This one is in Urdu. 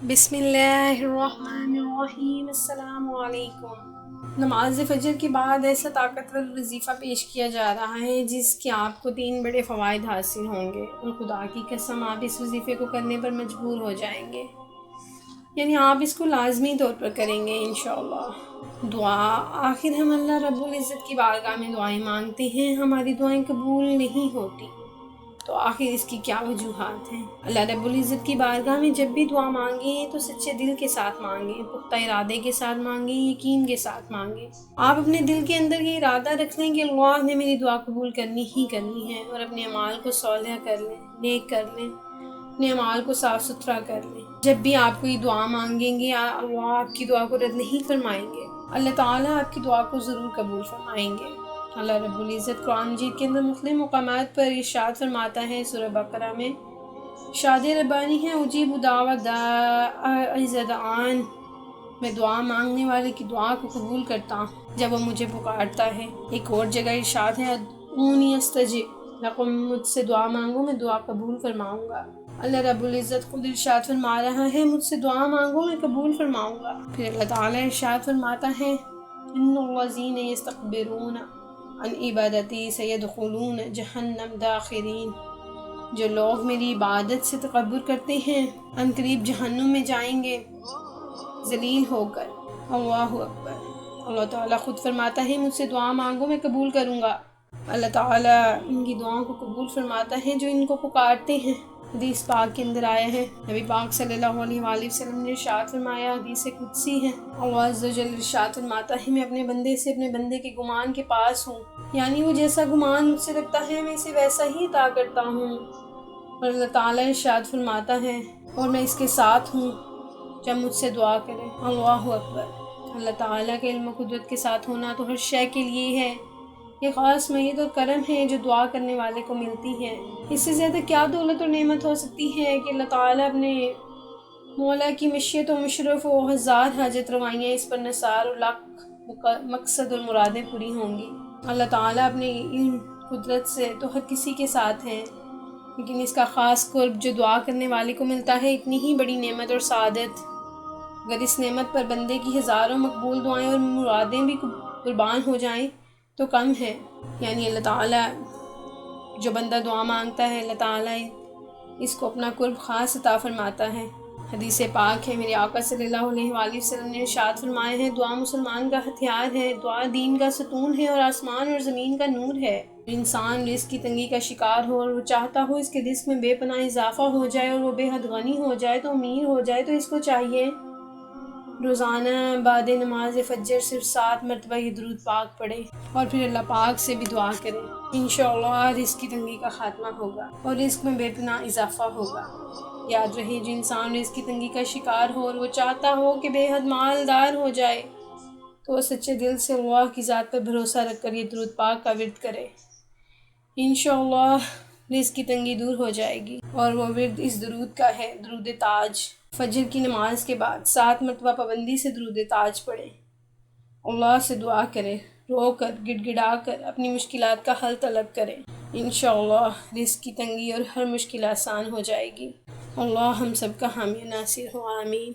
بسم اللہ الرحمن الرحیم۔ السلام علیکم۔ نماز فجر کے بعد ایسا طاقتور وظیفہ پیش کیا جا رہا ہے جس کے آپ کو 3 بڑے فوائد حاصل ہوں گے، اور خدا کی قسم آپ اس وظیفے کو کرنے پر مجبور ہو جائیں گے، یعنی آپ اس کو لازمی طور پر کریں گے انشاءاللہ۔ دعا۔ آخر ہم اللہ رب العزت کی بارگاہ میں دعائیں مانگتے ہیں، ہماری دعائیں قبول نہیں ہوتی، تو آخر اس کی کیا وجوہات ہیں؟ اللہ رب العزت کی بارگاہ میں جب بھی دعا مانگیں تو سچے دل کے ساتھ مانگیں، پختہ ارادے کے ساتھ مانگیں، یقین کے ساتھ مانگیں۔ آپ اپنے دل کے اندر یہ ارادہ رکھ لیں کہ اللہ نے میری دعا قبول کرنی ہی کرنی ہے، اور اپنے اعمال کو صالح کر لیں، نیک کر لیں، اپنے اعمال کو صاف ستھرا کر لیں۔ جب بھی آپ کوئی دعا مانگیں گے اللہ آپ کی دعا کو رد نہیں فرمائیں گے، اللہ تعالیٰ آپ کی دعا کو ضرور قبول فرمائیں گے۔ اللہ رب العزت قرآن مجید کے اندر مختلف مقامات پر ارشاد فرماتا ہے، سورہ بقرہ میں ارشاد ربانی ہے، اجیب دعوت داع اذا دعان، میں دعا مانگنے والے کی دعا کو قبول کرتا ہوں جب وہ مجھے پکارتا ہے۔ ایک اور جگہ ارشاد ہے، ادعونی استجب لکم، مجھ سے دعا مانگو میں دعا قبول فرماؤں گا۔ اللہ رب العزت خود ارشاد فرما رہا ہے، مجھ سے دعا مانگو میں قبول فرماؤں گا۔ پھر اللہ تعالیٰ ارشاد فرماتا ہے، ان الذین یستکبرون عن عبادتی سیدخلون جہنم داخرین، جو لوگ میری عبادت سے تکبر کرتے ہیں ان قریب جہنم میں جائیں گے ذلیل ہو کر۔ اللہ اکبر۔ اللہ تعالیٰ خود فرماتا ہے، مجھ سے دعا مانگو میں قبول کروں گا۔ اللہ تعالیٰ ان کی دعاؤں کو قبول فرماتا ہے جو ان کو پکارتے ہیں۔ حدیث پاک کے اندر آیا ہے، نبی پاک صلی اللہ علیہ وآلہ وسلم نے ارشاد فرمایا، حدیث قدسی ہے، اللہ عز و جل ارشاد فرماتا ہے، میں اپنے بندے سے اپنے بندے کے گمان کے پاس ہوں، یعنی وہ جیسا گمان مجھ سے رکھتا ہے میں اسے ویسا ہی عطا کرتا ہوں۔ اور اللہ تعالیٰ ارشاد فرماتا ہے، اور میں اس کے ساتھ ہوں جب مجھ سے دعا کرے۔ اللہ اکبر۔ اللہ تعالیٰ کے علم و قدرت کے ساتھ ہونا تو ہر شے کے لیے ہے، یہ خاص میت اور کرم ہے جو دعا کرنے والے کو ملتی ہے۔ اس سے زیادہ کیا دولت اور نعمت ہو سکتی ہے کہ اللہ تعالیٰ اپنے مولا کی مشیت و مشرف و ہزار حاجت روائیاں اس پر نثار اور لاکھ مقصد اور مرادیں پوری ہوں گی۔ اللہ تعالیٰ اپنے علم قدرت سے تو ہر کسی کے ساتھ ہیں، لیکن اس کا خاص قرب جو دعا کرنے والے کو ملتا ہے، اتنی ہی بڑی نعمت اور سعادت، اگر اس نعمت پر بندے کی ہزاروں مقبول دعائیں اور مرادیں بھی قربان ہو جائیں تو کم ہے۔ یعنی اللہ تعالیٰ جو بندہ دعا مانگتا ہے، اللہ تعالیٰ اس کو اپنا قرب خاص عطا فرماتا ہے۔ حدیث پاک ہے، میرے آقا صلی اللہ علیہ وآلہ وسلم نے ارشاد فرمایا ہے، دعا مسلمان کا ہتھیار ہے، دعا دین کا ستون ہے، اور آسمان اور زمین کا نور ہے۔ انسان رزق کی تنگی کا شکار ہو اور وہ چاہتا ہو اس کے رزق میں بے پناہ اضافہ ہو جائے اور وہ بے حد غنی ہو جائے، تو امیر ہو جائے، تو اس کو چاہیے روزانہ بعد نماز فجر صرف 7 مرتبہ یہ درود پاک پڑھے، اور پھر اللہ پاک سے بھی دعا کرے، انشاءاللہ رزق کی تنگی کا خاتمہ ہوگا اور رزق میں بے پناہ اضافہ ہوگا۔ یاد رہے، جو انسان رزق کی تنگی کا شکار ہو اور وہ چاہتا ہو کہ بے حد مالدار ہو جائے، تو وہ سچے دل سے اللہ کی ذات پر بھروسہ رکھ کر یہ درود پاک کا ورد کرے، انشاءاللہ رزق کی تنگی دور ہو جائے گی۔ اور وہ ورد اس درود کا ہے، درود تاج۔ فجر کی نماز کے بعد 7 مرتبہ پابندی سے درود تاج پڑھیں، اللہ سے دعا کریں، رو کر گڑ گڑا کر اپنی مشکلات کا حل طلب کریں، انشاءاللہ رزق کی تنگی اور ہر مشکل آسان ہو جائے گی۔ اللہ ہم سب کا حامی و ناصر ہو، آمین۔